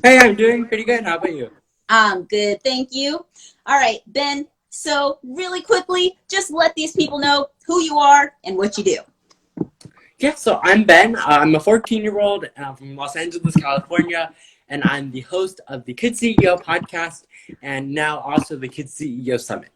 Hey, I'm doing pretty good. How about you? I'm good, thank you. All right, Ben. So, really quickly, just let these people know who you are and what you do. Yeah, so I'm Ben. I'm a 14-year-old from Los Angeles, California, and I'm the host of the Kids CEO podcast and now also the Kids CEO Summit.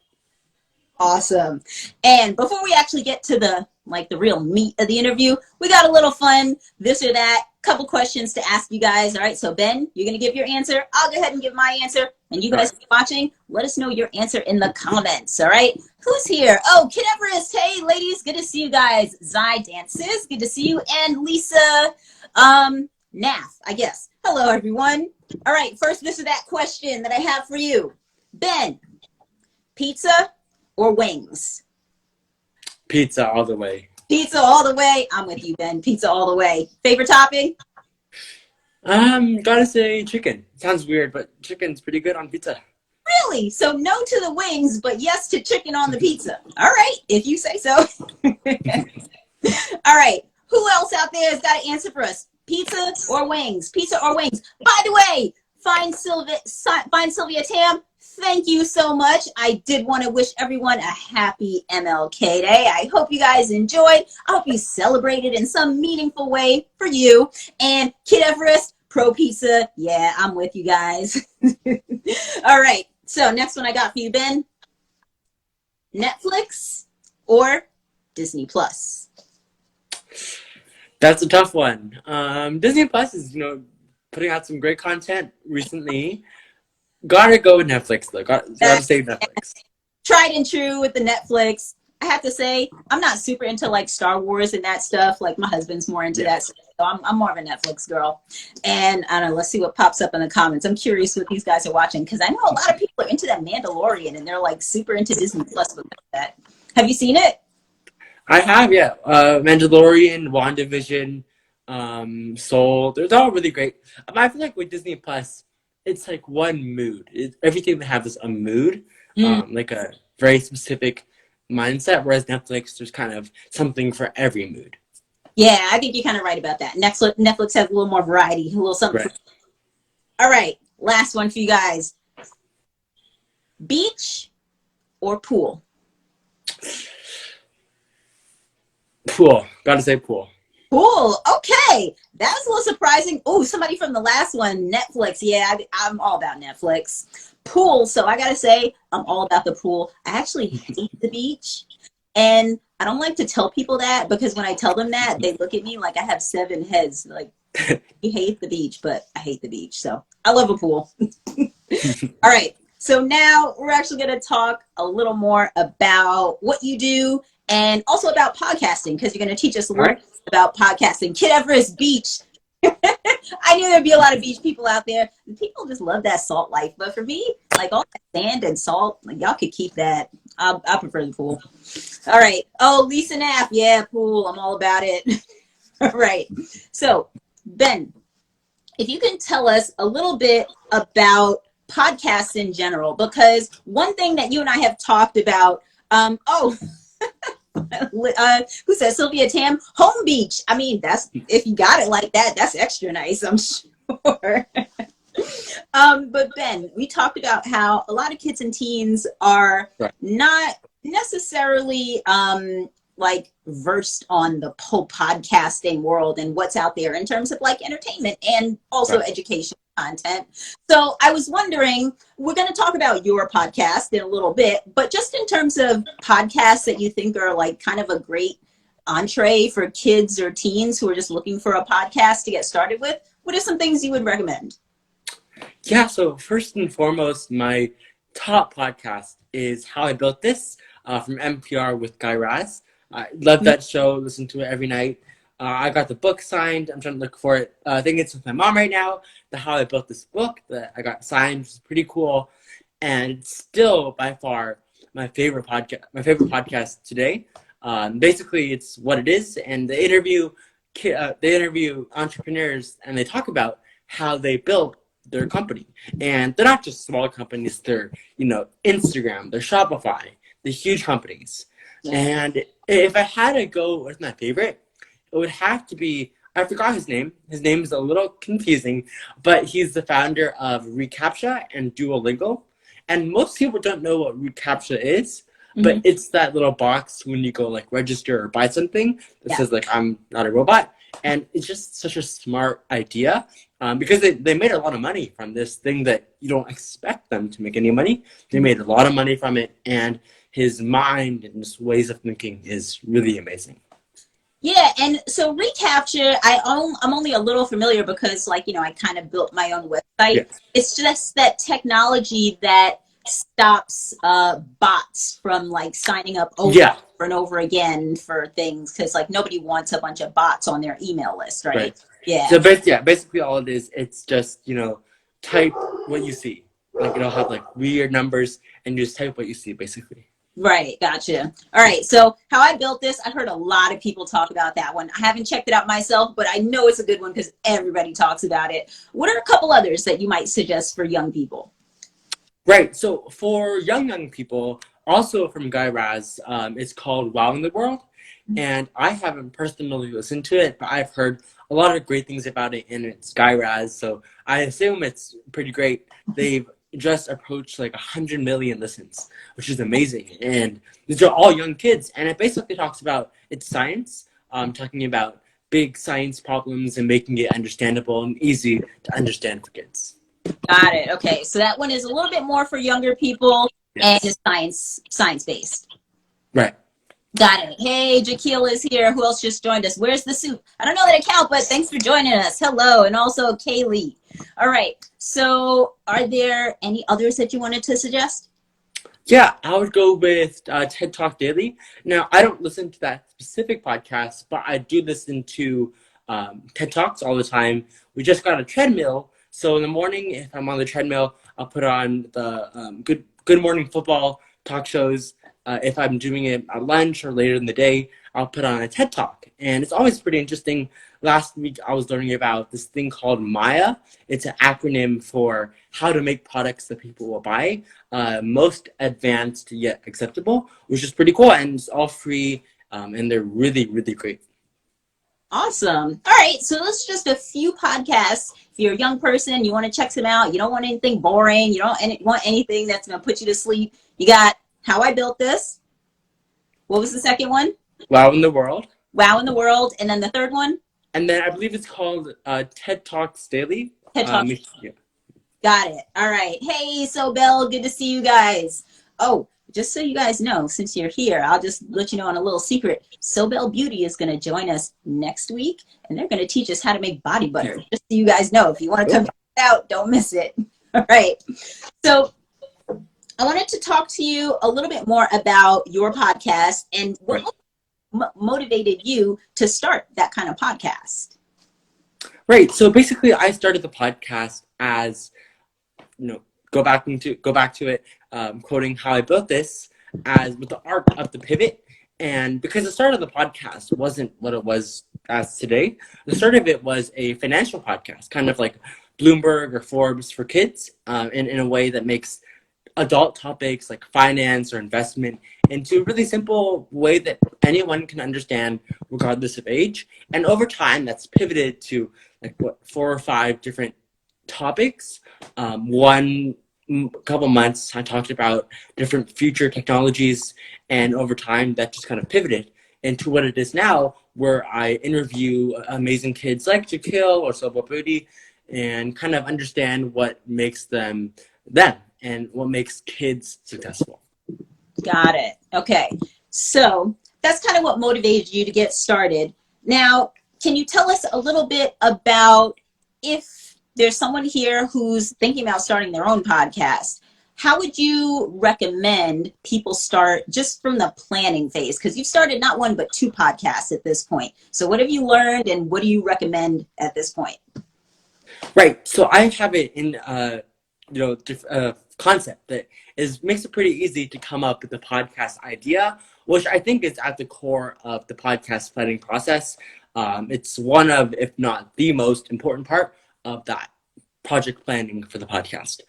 Awesome. And before we actually get to the real meat of the interview, we got a little fun, this or that, couple questions to ask you guys. All right, so Ben, you're gonna give your answer. I'll go ahead and give my answer, and you All right. guys watching, let us know your answer in the comments. All right, who's here? Oh, Kid Everest. Hey, ladies, good to see you guys. Zai Dances, good to see you, and Lisa, Nath, I guess. Hello, everyone. All right, first, this or that question that I have for you, Ben. Pizza or wings? Pizza all the way. Pizza all the way. I'm with you, Ben. Pizza all the way. Favorite topping? Gotta say chicken. Sounds weird, but chicken's pretty good on pizza. Really? So no to the wings, but yes to chicken on the pizza. All right, if you say so. All right. Who else out there has got an answer for us? Pizza or wings? Pizza or wings? By the way, find Sylvia Tam. Thank you so much. I did want to wish everyone a happy MLK Day. I hope you guys enjoyed. I hope you celebrated in some meaningful way for you. And Kid Everest, Pro Pizza. Yeah, I'm with you guys. All right. So next one I got for you, Ben. Netflix or Disney Plus? That's a tough one. Disney Plus is, putting out some great content recently. Gotta go with Netflix though. Gotta say Netflix. Tried and true with the Netflix. I have to say, I'm not super into like Star Wars and that stuff. Like my husband's more into that stuff. So I'm more of a Netflix girl. And I don't know, let's see what pops up in the comments. I'm curious what these guys are watching because I know a lot of people are into that Mandalorian and they're like super into Disney Plus with that. Have you seen it? I have, yeah. Mandalorian, WandaVision, Soul. They're all really great. But I feel like with Disney Plus, it's like one mood. Everything they have is a mood, like a very specific mindset. Whereas Netflix, there's kind of something for every mood. Yeah, I think you're kind of right about that. Netflix has a little more variety, a little something. Right. All right, last one for you guys. Beach or pool? Pool. Gotta say pool. Pool. Okay. That was a little surprising. Oh, somebody from the last one, Netflix. Yeah, I'm all about Netflix. Pool. So I got to say, I'm all about the pool. I actually hate the beach. And I don't like to tell people that because when I tell them that, they look at me like I have 7 heads. Like, you hate the beach, but I hate the beach. So I love a pool. All right. So now we're actually going to talk a little more about what you do and also about podcasting because you're going to teach us a little bit about podcasting. Kid Everest Beach. I knew there'd be a lot of beach people out there. People just love that salt life. But for me, like all that sand and salt, like y'all could keep that. I prefer the pool. All right. Oh, Lisa Knapp. Yeah, pool. I'm all about it. All right. So, Ben, if you can tell us a little bit about podcasts in general, because one thing that you and I have talked about, who says Sylvia Tam? Home Beach. I mean, that's if you got it like that, that's extra nice, I'm sure. But Ben, we talked about how a lot of kids and teens are not necessarily like versed on the whole podcasting world and what's out there in terms of like entertainment and also education content. So I was wondering, we're going to talk about your podcast in a little bit, but just in terms of podcasts that you think are like kind of a great entree for kids or teens who are just looking for a podcast to get started with, what are some things you would recommend? Yeah, so first and foremost, my top podcast is How I Built This from NPR with Guy Raz. I love that show, listen to it every night. I got the book signed. I'm trying to look for it. I think it's with my mom right now, the How I Built This book that I got signed, which is pretty cool. And it's still by far my favorite podcast today. Basically, it's what it is, and they interview entrepreneurs, and they talk about how they built their company. And they're not just small companies, they're, Instagram, they're Shopify, the huge companies. And if I had to go with my favorite, it would have to be, I forgot his name. His name is a little confusing, but he's the founder of reCAPTCHA and Duolingo. And most people don't know what reCAPTCHA is, but it's that little box when you go like register or buy something that says like I'm not a robot. And it's just such a smart idea because they made a lot of money from this thing that you don't expect them to make any money. They made a lot of money from it, and his mind and his ways of thinking is really amazing. Yeah, and so reCAPTCHA, I'm only a little familiar because, like, I kind of built my own website. Yes. It's just that technology that stops bots from like signing up over and over again for things, because like nobody wants a bunch of bots on their email list, right? Yeah. So basically all it is, it's just type what you see. Like it'll have like weird numbers, and you just type what you see, basically. Right, gotcha. All right, so how I built this, I've heard a lot of people talk about that one. I haven't checked it out myself, but I know it's a good one because everybody talks about it. What are a couple others that you might suggest for young people? Right, so for young people, also from Guy Raz, it's called Wow in the World. And I haven't personally listened to it, but I've heard a lot of great things about it, and it's Guy Raz, so I assume it's pretty great. They've just approached like 100 million listens, which is amazing. And these are all young kids, and it basically talks about it's science, talking about big science problems and making it understandable and easy to understand for kids. Got it. Okay, so that one is a little bit more for younger people and is science based. Right. Got it. Hey, Jaquil is here. Who else just joined us? Where's the soup? I don't know that account, but thanks for joining us. Hello, and also Kaylee. All right. So, are there any others that you wanted to suggest? Yeah, I would go with TED Talk Daily. Now, I don't listen to that specific podcast, but I do listen to TED Talks all the time. We just got a treadmill, so in the morning, if I'm on the treadmill, I'll put on the Good Morning Football talk shows. If I'm doing it at lunch or later in the day, I'll put on a TED Talk. And it's always pretty interesting. Last week, I was learning about this thing called Maya. It's an acronym for how to make products that people will buy, most advanced yet acceptable, which is pretty cool. And it's all free, and they're really, really great. Awesome. All right. So that's just a few podcasts. If you're a young person, you want to check some out. You don't want anything boring. You don't want anything that's going to put you to sleep. You got How I Built This. What was the second one? Wow in the World. Wow in the World. And then the third one? And then I believe it's called TED Talks Daily. TED Talks. Got it. All right. Hey, Sobel, good to see you guys. Oh, just so you guys know, since you're here, I'll just let you know on a little secret. Sobel Beauty is going to join us next week, and they're going to teach us how to make body butter. Just so you guys know, if you want to come check it out, don't miss it. All right. So I wanted to talk to you a little bit more about your podcast and what motivated you to start that kind of podcast. Right. So basically, I started the podcast as, go back to it, quoting How I Built This, as with the art of the pivot. And because the start of the podcast wasn't what it was as today, the start of it was a financial podcast, kind of like Bloomberg or Forbes for kids, in a way that makes adult topics like finance or investment into a really simple way that anyone can understand regardless of age. And over time, that's pivoted to 4 or 5 different topics. One couple months, I talked about different future technologies, and over time, that just kind of pivoted into what it is now, where I interview amazing kids like Jaquil or Sobel Beauty and kind of understand what makes them and what makes kids successful. Got it. Okay. So that's kind of what motivated you to get started. Now, can you tell us a little bit about if there's someone here who's thinking about starting their own podcast, how would you recommend people start just from the planning phase? Because you've started not 1, but 2 podcasts at this point. So what have you learned and what do you recommend at this point? Right. So I have it in, concept that makes it pretty easy to come up with the podcast idea, which I think is at the core of the podcast planning process. It's one of, if not the most important part of that project planning for the podcast.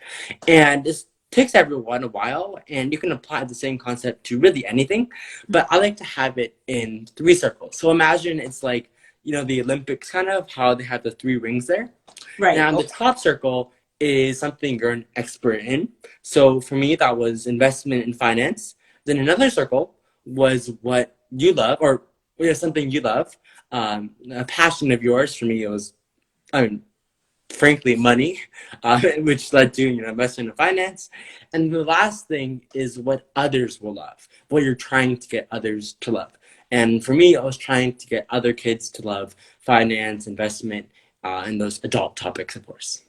And this takes everyone a while, and you can apply the same concept to really anything, but I like to have it in 3 circles. So imagine it's like, the Olympics kind of, how they have the three rings there. Right. And the top circle is something you're an expert in. So for me, that was investment and finance. Then another circle was what you love, or something you love, a passion of yours. For me, it was, I mean, frankly, money, which led to investment and finance. And the last thing is what others will love, what you're trying to get others to love. And for me, I was trying to get other kids to love finance, investment, and those adult topics, of course.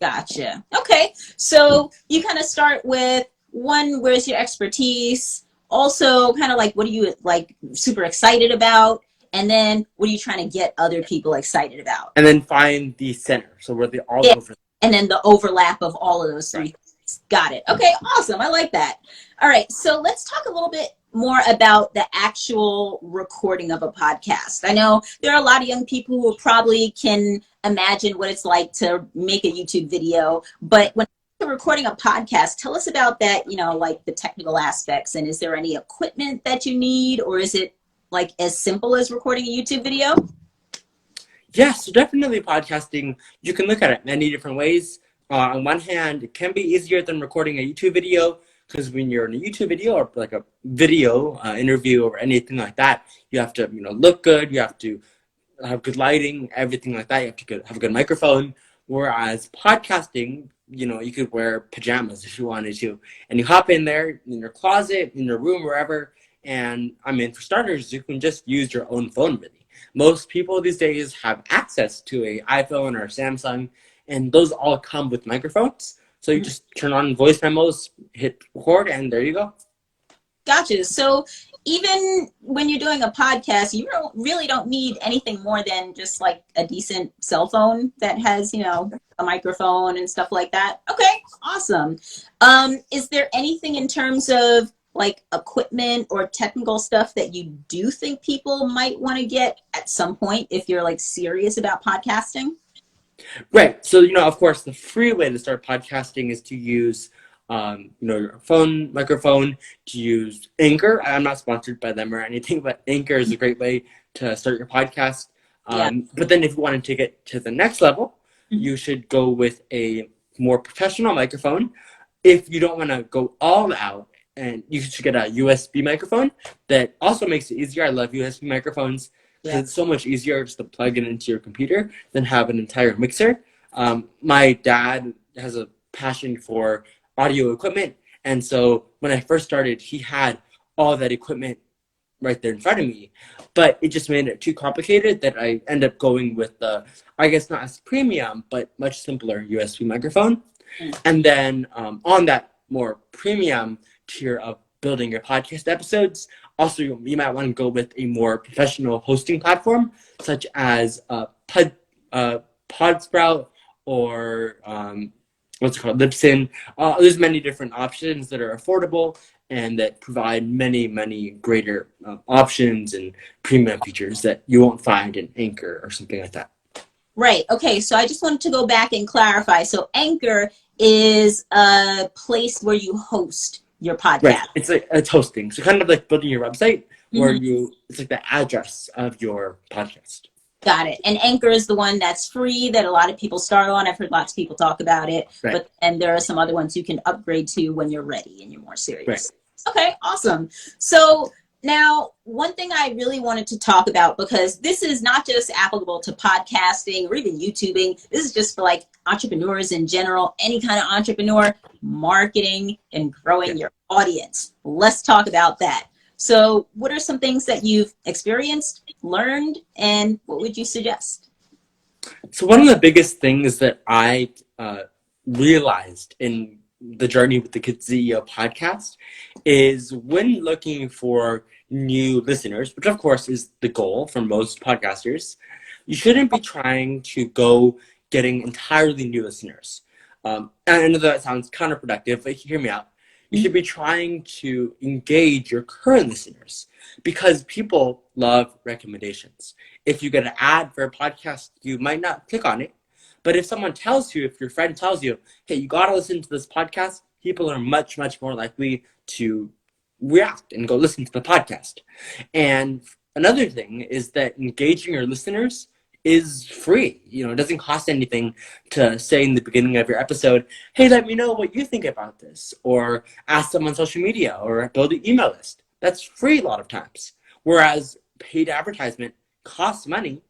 Gotcha. Okay. So you kind of start with one, where's your expertise? Also, kind of like, what are you like super excited about? And then what are you trying to get other people excited about? And then find the center, so where they all Yeah. over. And then the overlap of all of those three things. Got it. Okay, awesome. I like that. All right, so let's talk a little bit more about the actual recording of a podcast. I know there are a lot of young people who probably can imagine what it's like to make a YouTube video, but when you're recording a podcast, tell us about that, like the technical aspects, and is there any equipment that you need, or is it like as simple as recording a YouTube video? Yeah, so definitely podcasting, you can look at it many different ways. On one hand, it can be easier than recording a YouTube video, because when you're in a YouTube video or like a video interview or anything like that, you have to look good, you have to have good lighting, everything like that. You have to have a good microphone. Whereas podcasting, you could wear pajamas if you wanted to, and you hop in there in your closet, in your room, wherever. And I mean, for starters, you can just use your own phone, really. Most people these days have access to an iPhone or a Samsung, and those all come with microphones. So you just turn on voice memos, hit record, and there you go. Gotcha. So even when you're doing a podcast, you really don't need anything more than just like a decent cell phone that has, a microphone and stuff like that. Okay, awesome. Is there anything in terms of like equipment or technical stuff that you do think people might want to get at some point if you're like serious about podcasting? Right. So, of course, the free way to start podcasting is to use, your phone microphone, to use Anchor. I'm not sponsored by them or anything, but Anchor is a great way to start your podcast. But then if you want to take it to the next level, you should go with a more professional microphone. If you don't want to go all out, and you should get a USB microphone that also makes it easier. I love USB microphones because it's so much easier just to plug it into your computer than have an entire mixer. My dad has a passion for audio equipment, and so when I first started, he had all that equipment right there in front of me, but it just made it too complicated that I end up going with the, I guess not as premium, but much simpler USB microphone. And then on that more premium tier of building your podcast episodes, also you might want to go with a more professional hosting platform such as Podsprout or what's it called, Libsyn. There's many different options that are affordable and that provide many greater options and premium features that you won't find in Anchor or something like that. Right. Okay. So I just wanted to go back and clarify. So Anchor is a place where you host your podcast. Right. It's hosting. So kind of like building your website where it's like the address of your podcast. Got it. And Anchor is the one that's free that a lot of people start on. I've heard lots of people talk about it. Right. And there are some other ones you can upgrade to when you're ready and you're more serious. Right. Okay, awesome. So now, one thing I really wanted to talk about, because this is not just applicable to podcasting or even YouTubing, this is just for like entrepreneurs in general, any kind of entrepreneur, marketing and growing your audience. Let's talk about that. So what are some things that you've experienced, learned, and what would you suggest? So one of the biggest things that I realized in the journey with the Kidzeo podcast is when looking for new listeners, which of course is the goal for most podcasters, you shouldn't be trying to go getting entirely new listeners. And I know that sounds counterproductive, but hear me out. You should be trying to engage your current listeners because people love recommendations. If you get an ad for a podcast, you might not click on it. But if someone tells you, if your friend tells you, hey, you got to listen to this podcast, people are much more likely to react and go listen to the podcast. And another thing is that engaging your listeners is free. It doesn't cost anything to say in the beginning of your episode, hey, let me know what you think about this, or ask them on social media, or build an email list. That's free a lot of times. Whereas paid advertisement costs money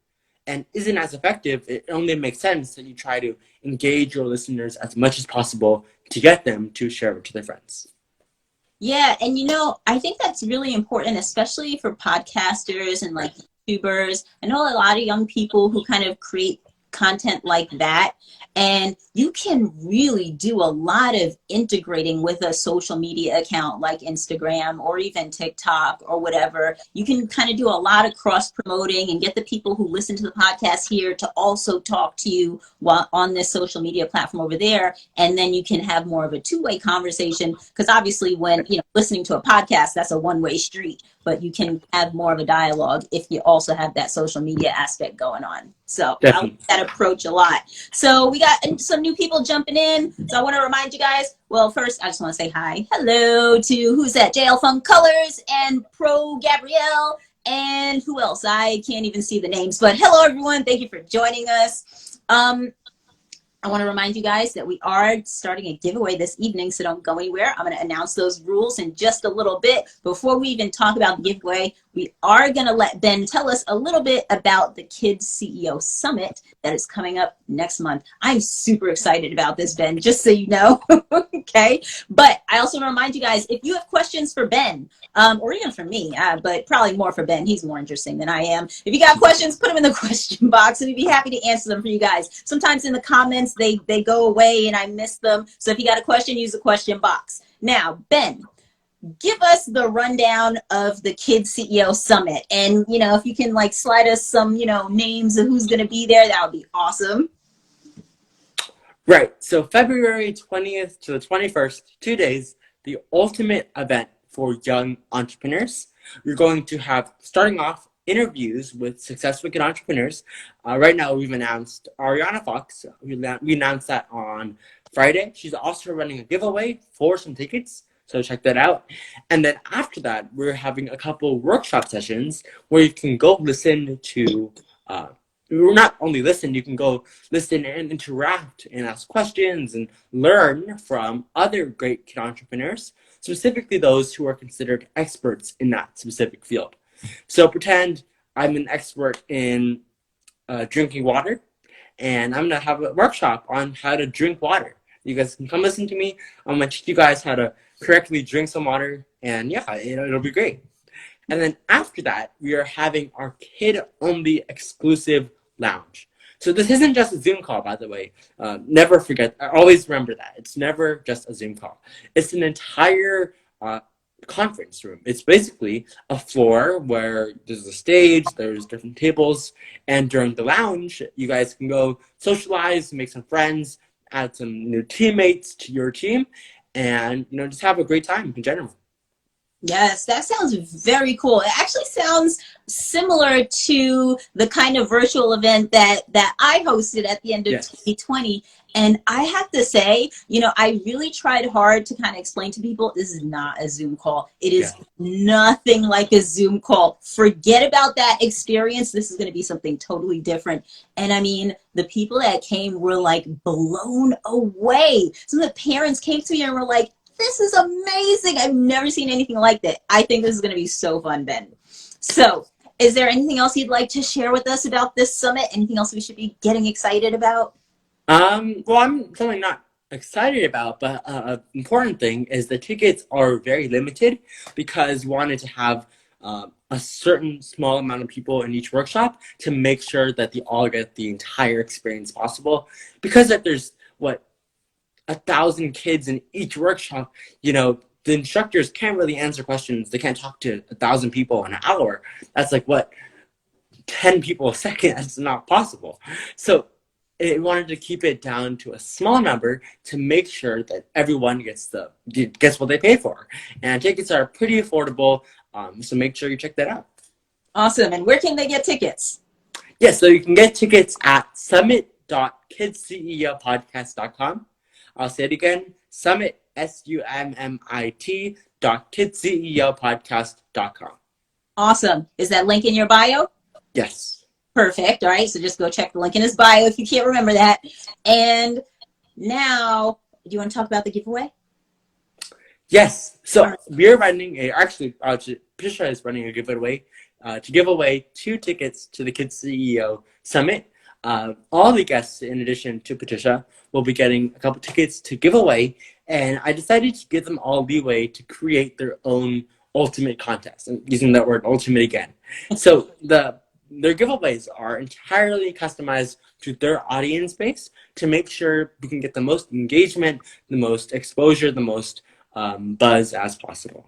and isn't as effective. It only makes sense that you try to engage your listeners as much as possible to get them to share it to their friends. Yeah, and I think that's really important, especially for podcasters and like YouTubers. I know a lot of young people who kind of create content like that, and you can really do a lot of integrating with a social media account like Instagram or even TikTok or whatever. You can kind of do a lot of cross promoting and get the people who listen to the podcast here to also talk to you while on this social media platform over there, and then you can have more of a two-way conversation, because obviously when listening to a podcast, that's a one-way street, but you can have more of a dialogue if you also have that social media aspect going on. So Definitely. I like that approach a lot. So we got some new people jumping in. So I want to remind you guys, well, first I just want to say hi. Hello to, who's that? JL Funk Colors and Pro Gabrielle. And who else? I can't even see the names, but hello everyone. Thank you for joining us. I want to remind you guys that we are starting a giveaway this evening, so don't go anywhere. I'm going to announce those rules in just a little bit. Before we even talk about the giveaway, we are going to let Ben tell us a little bit about the Kids CEO Summit that is coming up next month. I'm super excited about this, Ben, just so you know. Okay. But I also want to remind you guys, if you have questions for Ben, or even for me, but probably more for Ben, he's more interesting than I am. If you got questions, put them in the question box and we'd be happy to answer them for you guys. Sometimes in the comments, they go away and I miss them. So if you got a question, use the question box. Now, Ben, give us the rundown of the Kids CEO Summit. And, if you can slide us some, names of who's going to be there, that would be awesome. Right. So February 20th to the 21st, 2 days, the ultimate event for young entrepreneurs. We're going to have, starting off, interviews with successful kid entrepreneurs. Right now, we've announced Ariana Fox. We announced that on Friday. She's also running a giveaway for some tickets, so check that out. And then after that, we're having a couple workshop sessions where you can go listen to not only listen, you can go listen and interact and ask questions and learn from other great kid entrepreneurs, specifically those who are considered experts in that specific field. So pretend I'm an expert in drinking water, and I'm going to have a workshop on how to drink water. You guys can come listen to me. I'm going to teach you guys how to correctly drink some water, and yeah, it'll be great. And then after that, we are having our kid-only exclusive lounge. So this isn't just a Zoom call, by the way. Never forget, always remember that. It's never just a Zoom call. It's an entire conference room. It's basically a floor where there's a stage, there's different tables, and during the lounge, you guys can go socialize, make some friends, add some new teammates to your team, and just have a great time in general. Yes, that sounds very cool. It actually sounds similar to the kind of virtual event that I hosted at the end of 2020. And I have to say, I really tried hard to kind of explain to people, this is not a Zoom call. It is nothing like a Zoom call. Forget about that experience. This is going to be something totally different. And I mean, the people that came were blown away. Some of the parents came to me and were like, this is amazing. I've never seen anything like that. I think this is going to be so fun, Ben. So is there anything else you'd like to share with us about this summit? Anything else we should be getting excited about? Well, I'm something not excited about, but an important thing is the tickets are very limited because we wanted to have a certain small amount of people in each workshop to make sure that they all get the entire experience possible. Because if there's 1,000 kids in each workshop, the instructors can't really answer questions. They can't talk to 1,000 people in an hour. That's 10 people a second. That's not possible. So it wanted to keep it down to a small number to make sure that everyone gets what they pay for. And tickets are pretty affordable, so make sure you check that out. Awesome. And where can they get tickets? Yeah, so you can get tickets at summit.kidsceopodcast.com. I'll say it again, summit.kidsceopodcast.com. Awesome. Is that link in your bio? Yes. Perfect. All right. So just go check the link in his bio if you can't remember that. And now, do you want to talk about the giveaway? Yes. All So right. we're running Patricia is running a giveaway to give away 2 tickets to the Kids CEO Summit. All the guests, in addition to Patricia, will be getting a couple tickets to give away, and I decided to give them all leeway to create their own ultimate contest. I'm using that word ultimate again. So their giveaways are entirely customized to their audience base to make sure we can get the most engagement, the most exposure, the most buzz as possible.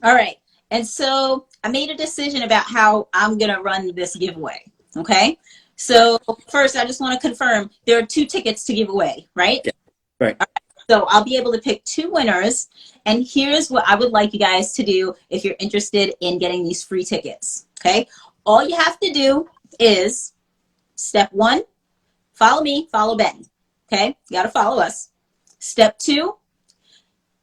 All right. And so I made a decision about how I'm going to run this giveaway. Okay. So first, I just want to confirm there are 2 tickets to give away, right? Yeah, right. So I'll be able to pick 2 winners. And here's what I would like you guys to do if you're interested in getting these free tickets. Okay. All you have to do is step 1, follow me, follow Ben. Okay. You got to follow us. Step 2,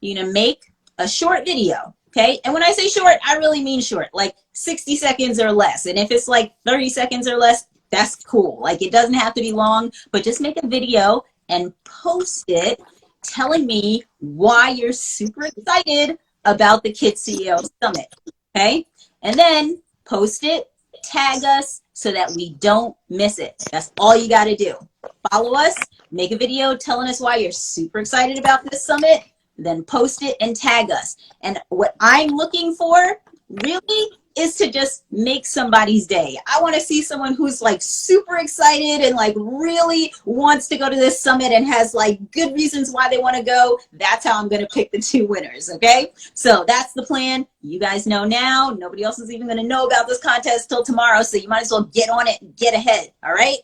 you're going to make a short video. Okay. And when I say short, I really mean short, like 60 seconds or less. And if it's like 30 seconds or less, that's cool. Like it doesn't have to be long, but just make a video and post it telling me why you're super excited about the Kids CEO Summit. Okay. And then post it, tag us so that we don't miss it. That's all you got to do. Follow us, make a video telling us why you're super excited about this summit, then post it and tag us. And what I'm looking for really is to just make somebody's day. I want to see someone who's like super excited and like really wants to go to this summit and has like good reasons why they want to go. That's how I'm going to pick the 2 winners. Okay. So that's the plan. You guys know now. Nobody else is even going to know about this contest till tomorrow. So you might as well get on it and get ahead. All right.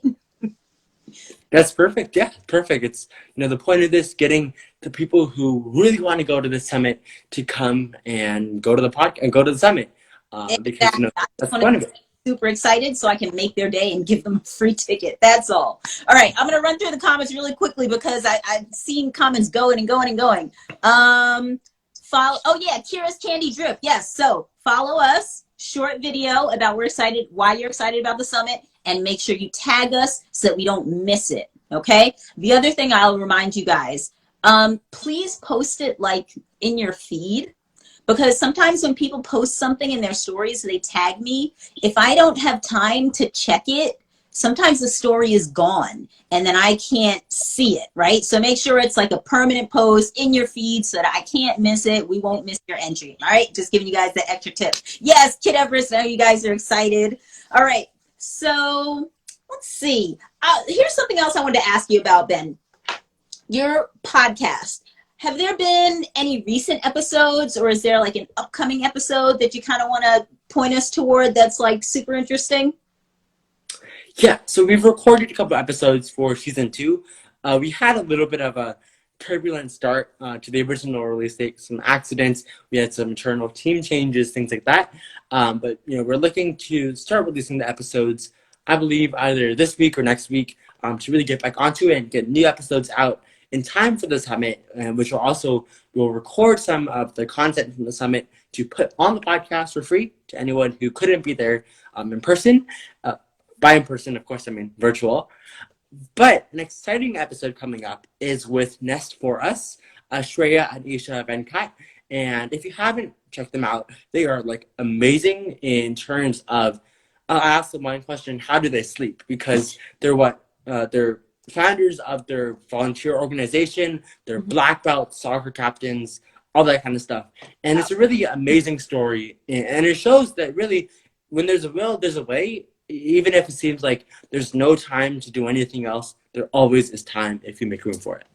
That's perfect. Yeah, perfect. It's, the point of this, getting the people who really want to go to the summit to come and go to the podcast and go to the summit. Because Exactly. I that's just the want point to of be it. super excited so I can make their day and give them a free ticket. That's all. All right. I'm going to run through the comments really quickly because I've seen comments going and going and going. Follow. Oh yeah, Kira's Candy Drip. Yes. So follow us. Short video about why you're excited about the summit, and make sure you tag us so that we don't miss it. Okay. The other thing I'll remind you guys, please post it like in your feed. Because sometimes when people post something in their stories, they tag me. If I don't have time to check it, sometimes the story is gone and then I can't see it, right? So make sure it's like a permanent post in your feed so that I can't miss it. We won't miss your entry, all right? Just giving you guys that extra tip. Yes, Kid Everest, I know you guys are excited. All right, so let's see. Here's something else I wanted to ask you about, Ben. Your podcast. Have there been any recent episodes, or is there like an upcoming episode that you kind of want to point us toward that's like super interesting? Yeah, so we've recorded a couple episodes for season 2. We had a little bit of a turbulent start to the original release date, some accidents. We had some internal team changes, things like that. But we're looking to start releasing the episodes, I believe, either this week or next week, to really get back onto it and get new episodes out in time for the summit, which we'll record some of the content from the summit to put on the podcast for free to anyone who couldn't be there in person. By in person, of course, I mean virtual. But an exciting episode coming up is with Nest for Us, Shreya and Isha Venkat. And if you haven't checked them out, they are like amazing in terms of, I asked them one question, how do they sleep? Because they're founders of their volunteer organization, they're black belt soccer captains, all that kind of stuff. And it's a really amazing story. And it shows that really, when there's a will, there's a way. Even if it seems like there's no time to do anything else, there always is time if you make room for it.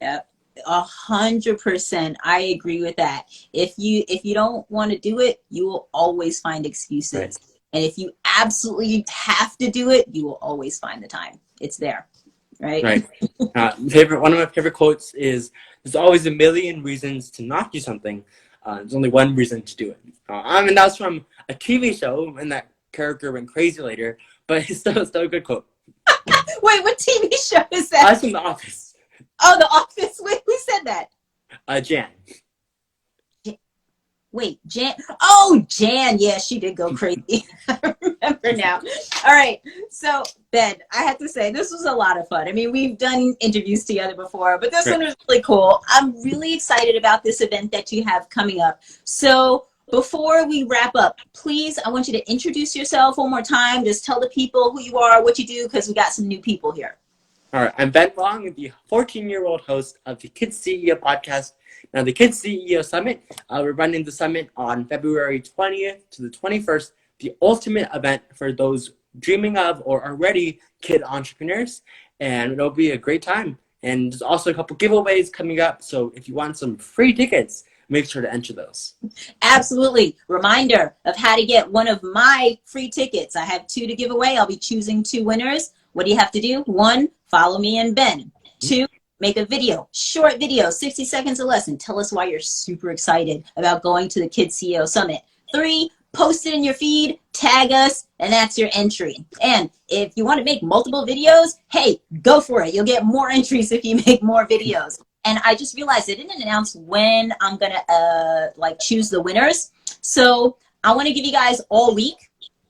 Yep. 100%. I agree with that. If you don't want to do it, you will always find excuses. Right. And if you absolutely have to do it, you will always find the time. It's there. Right. Right. One of my favorite quotes is, "There's always a million reasons to not do something. There's only one reason to do it." And that's from a TV show, and that character went crazy later, but it's still a good quote. Wait, what TV show is that? That's from The Office. Oh, The Office. Wait, who said that? Jan. wait, Jan. Oh, Jan. Yeah, she did go crazy. I remember now. All right. So, Ben, I have to say, this was a lot of fun. I mean, we've done interviews together before, but this one was really cool. I'm really excited about this event that you have coming up. So, before we wrap up, please, I want you to introduce yourself one more time. Just tell the people who you are, what you do, because we got some new people here. All right, I'm Ben Long, the 14-year-old host of the Kids CEO podcast. Now, the Kids CEO Summit, we're running the summit on February 20th to the 21st, the ultimate event for those dreaming of or already kid entrepreneurs, and it'll be a great time. And there's also a couple giveaways coming up, so if you want some free tickets, make sure to enter those. Absolutely. Reminder of how to get one of my free tickets. I have 2 to give away. I'll be choosing 2 winners. What do you have to do? 1, follow me and Ben. 2, make a video, short video, 60 seconds or less, and tell us why you're super excited about going to the Kids CEO Summit. 3, post it in your feed, tag us, and that's your entry. And if you want to make multiple videos, hey, go for it. You'll get more entries if you make more videos. And I just realized I didn't announce when I'm going to choose the winners. So I want to give you guys all week.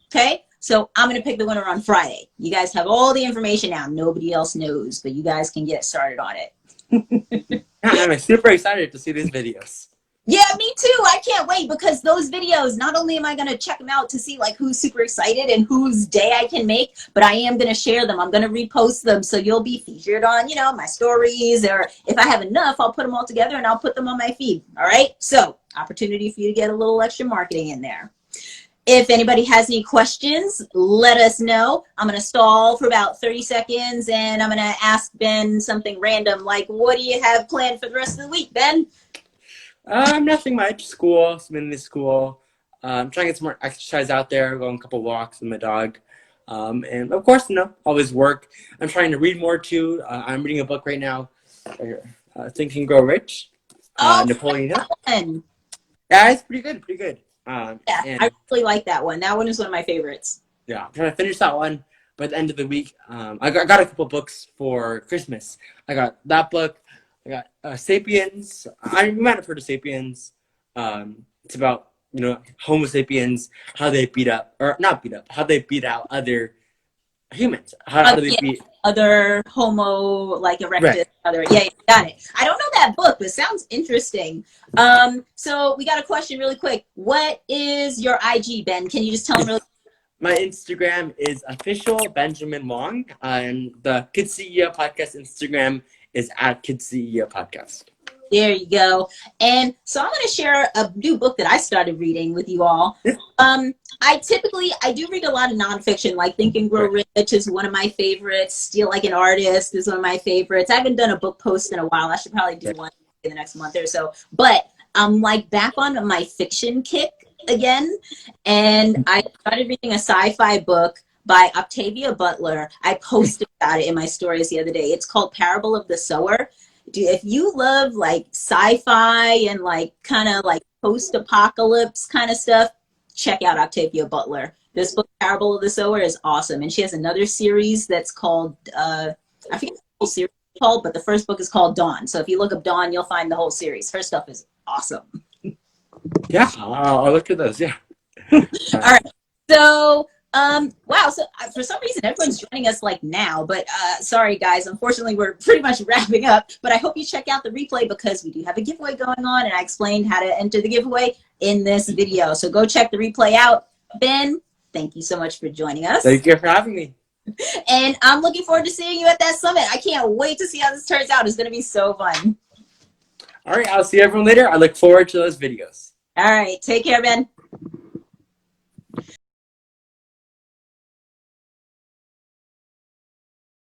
Okay. So I'm going to pick the winner on Friday. You guys have all the information now. Nobody else knows, but you guys can get started on it. I'm super excited to see these videos. Yeah, me too. I can't wait because those videos, not only am I going to check them out to see like who's super excited and whose day I can make, but I am going to share them. I'm going to repost them. So you'll be featured on, my stories, or if I have enough, I'll put them all together and I'll put them on my feed. All right. So opportunity for you to get a little extra marketing in there. If anybody has any questions, let us know. I'm going to stall for about 30 seconds and I'm going to ask Ben something random like, what do you have planned for the rest of the week, Ben? Nothing much. School, mainly school. I'm trying to get some more exercise out there, going a couple walks with my dog. And of course, always work. I'm trying to read more too. I'm reading a book right now, Think and Grow Rich, Napoleon Hill. Yeah, it's pretty good. Yeah, I really like that one. That one is one of my favorites. Yeah, I'm trying to finish that one by the end of the week. I got a couple books for Christmas. I got that book. I got Sapiens. You might have heard of Sapiens. It's about, Homo sapiens, how they how they beat out other humans. How do they beat other Homo erectus? Right. Yeah, got it. I don't know that book, but it sounds interesting. So we got a question really quick. What is your IG, Ben? Can you just tell them really quick? My Instagram is official Benjamin Long, and the Kids CEO podcast Instagram is at Kids CEO podcast. There you go. And so I'm going to share a new book that I started reading with you all. I do read a lot of nonfiction, like Think and Grow Rich is one of my favorites. Steal Like an Artist is one of my favorites. I haven't done a book post in a while. I should probably do one in the next month or so. But I'm back on my fiction kick again. And I started reading a sci-fi book by Octavia Butler. I posted about it in my stories the other day. It's called Parable of the Sower. If you love sci-fi and kind of post-apocalypse kind of stuff, check out Octavia Butler. This book, Parable of the Sower, is awesome. And she has another series that's called, I forget the whole series is called, but the first book is called Dawn. So if you look up Dawn, you'll find the whole series. Her stuff is awesome. Yeah, I'll look at those, yeah. All right. So, wow. So for some reason, everyone's joining us now, but sorry guys, unfortunately we're pretty much wrapping up, but I hope you check out the replay because we do have a giveaway going on and I explained how to enter the giveaway in this video. So go check the replay out. Ben, thank you so much for joining us. Thank you for having me. And I'm looking forward to seeing you at that summit. I can't wait to see how this turns out. It's going to be so fun. All right. I'll see everyone later. I look forward to those videos. All right. Take care, Ben.